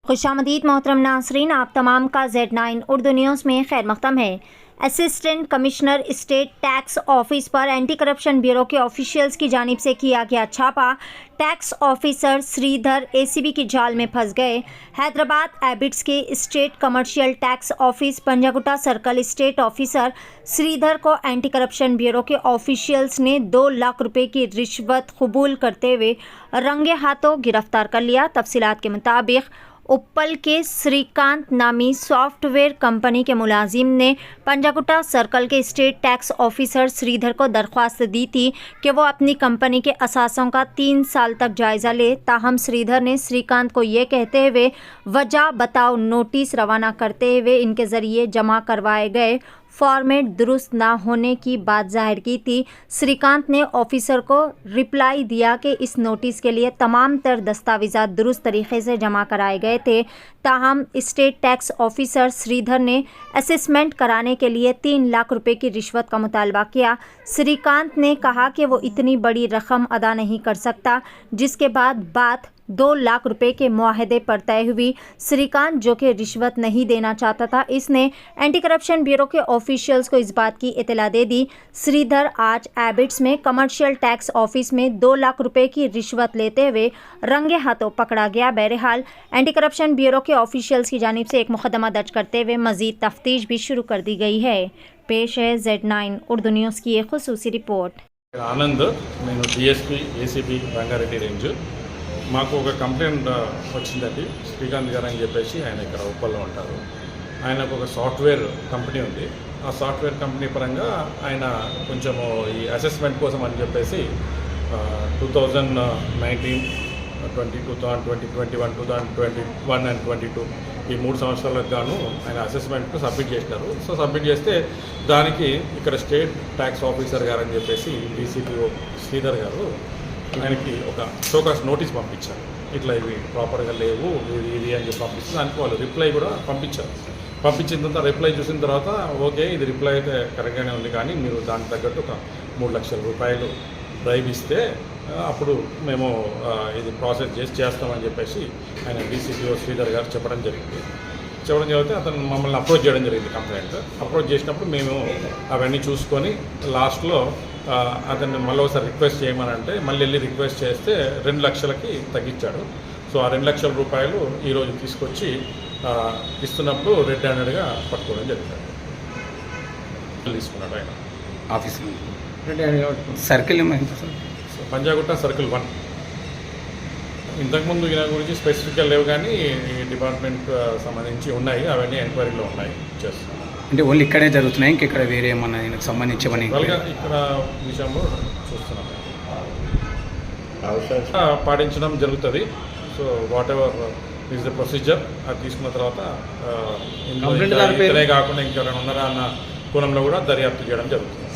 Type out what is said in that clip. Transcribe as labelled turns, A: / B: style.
A: खुशामदीद मोहतरम नासरीन, आप तमाम का Z9 उर्दू न्यूज़ में खैर मक़दम है। Assistant commissioner state tax office पर एंटी करप्शन ब्यूरो के ऑफिशियल्स की जानिब से किया गया छापा। टैक्स ऑफिसर श्रीधर ACB की जाल में फंस गए। हैदराबाद एबिट्स के state commercial tax office Panjagutta circle state officer Sridhar को एंटी करप्शन ब्यूरो के ऑफिशियल्स ने 2 लाख रुपए की रिश्वत कबूल करते हुए रंगे हाथों गिरफ्तार कर लिया। तफसीलात के मुताबिक उप्पल के श्रीकांत नामी सॉफ्टवेयर कंपनी के मुलाजिम ने पंजागुट्टा सर्कल के स्टेट टैक्स ऑफिसर श्रीधर को दरख्वास्त दी थी कि वो अपनी कंपनी के असासों का 3 साल तक जायज़ा ले। ताहम श्रीधर ने श्रीकांत को ये कहते हुए वजह बताओ नोटिस रवाना करते हुए इनके ज़रिए जमा करवाए गए फॉर्मेट दुरुस्त ना होने की बात जाहिर की थी। श्रीकांत ने ऑफिसर को रिप्लाई दिया कि इस नोटिस के लिए तमाम तर दस्तावेज़ात दुरुस्त तरीके से जमा कराए गए थे। ताहम स्टेट टैक्स ऑफिसर श्रीधर ने असेसमेंट कराने के लिए 3 लाख रुपए की रिश्वत का मुतालबा किया। श्रीकांत ने कहा कि वो इतनी बड़ी रकम अदा नहीं कर सकता, जिसके बाद बात 2 लाख रुपए के मुआहदे पर तय हुई। श्रीकांत, जो कि रिश्वत नहीं देना चाहता था, इसने एंटी करप्शन ब्यूरो के ऑफिशियल्स को इस बात की इतला दे दी। श्रीधर आज एबिट्स में कमर्शियल टैक्स ऑफिस में 2 लाख रुपए की रिश्वत लेते हुए रंगे हाथों पकड़ा गया। बहरहाल एंटी करप्शन ब्यूरो के ऑफिशियल्स की जानिब से एक मुकदमा दर्ज करते हुए मजीद तफ्तीश भी शुरू कर दी गई है। पेश है Z9 उर्दू न्यूज़ की एक खुसूसी रिपोर्ट।
B: आनंद, నేను DSP ACB రంగారెడ్డి రేంజ్. మాకు ఒక కంప్లైంట్ వచ్చిందండి. శ్రీకాంత్ గారు అని చెప్పేసి ఆయన ఇక్కడ ఉప్పల్లో ఉంటారు. ఆయనకు ఒక సాఫ్ట్వేర్ కంపెనీ ఉంది. ఆ సాఫ్ట్వేర్ కంపెనీ పరంగా ఆయన కొంచెము ఈ అసెస్మెంట్ కోసం అని చెప్పేసి 2019, 2020, 2021, 2021 అండ్ 22 ఈ 3 సంవత్సరాలకు గాను ఆయన అసెస్మెంట్కు సబ్మిట్ చేసినారు. సో సబ్మిట్ చేస్తే దానికి ఇక్కడ స్టేట్ ట్యాక్స్ ఆఫీసర్ గారు అని చెప్పేసి DCPO శ్రీధర్ గారు ఆయనకి ఒక షోకాస్ నోటీస్ పంపించారు. ఇట్లా ఇవి ప్రాపర్గా లేవు, ఇది అని చెప్పి పంపిస్తే దానికి వాళ్ళు రిప్లై కూడా పంపించారు. పంపించిన తర్వాత రిప్లై చూసిన తర్వాత ఓకే, ఇది రిప్లై అయితే కరెక్ట్గానే ఉంది, కానీ మీరు దానికి తగ్గట్టు ఒక 3 లక్షల రూపాయలు డ్రైవ్ ఇస్తే అప్పుడు మేము ఇది ప్రాసెస్ చేస్తామని చెప్పేసి ఆయన DCPO శ్రీధర్ గారు చెప్పడం జరిగింది. చెప్పడం జరిగితే అతను మమ్మల్ని అప్రోచ్ చేయడం జరిగింది. కంప్లైంట్ అప్రోచ్ చేసినప్పుడు మేము అవన్నీ చూసుకొని లాస్ట్లో అతన్ని మళ్ళీ ఒకసారి రిక్వెస్ట్ చేయమని అంటే మళ్ళీ వెళ్ళి రిక్వెస్ట్ చేస్తే 2 లక్షలకి తగ్గించాడు. సో ఆ 2 లక్షల రూపాయలు ఈరోజు తీసుకొచ్చి ఇస్తున్నప్పుడు రెడ్ హ్యాండెడ్గా పట్టుకోవడం జరిగింది. తీసుకున్నాడు ఆయన
C: ఆఫీస్ సర్కిల్
B: పంజాగుట్ట సర్కిల్ 1. ఇంతకుముందు ఈయన గురించి స్పెసిఫిక్గా లేవు, కానీ ఈ డిపార్ట్మెంట్ సంబంధించి ఉన్నాయి, అవన్నీ ఎంక్వైరీలో ఉన్నాయి, చేస్తున్నాం.
C: అంటే ఓన్లీ ఇక్కడే జరుగుతున్నాయి, ఇంకెక్కడ వేరే ఏమన్నా దీనికి సంబంధించి
B: ఇక్కడ విషయంలో చూస్తున్నాం, పాటించడం జరుగుతుంది. So what ever is the procedure అది తీసుకున్న తర్వాత ఇతనే కాకుండా ఇంకెవరైనా ఉన్నారా అన్న కోణంలో కూడా దర్యాప్తు చేయడం జరుగుతుంది.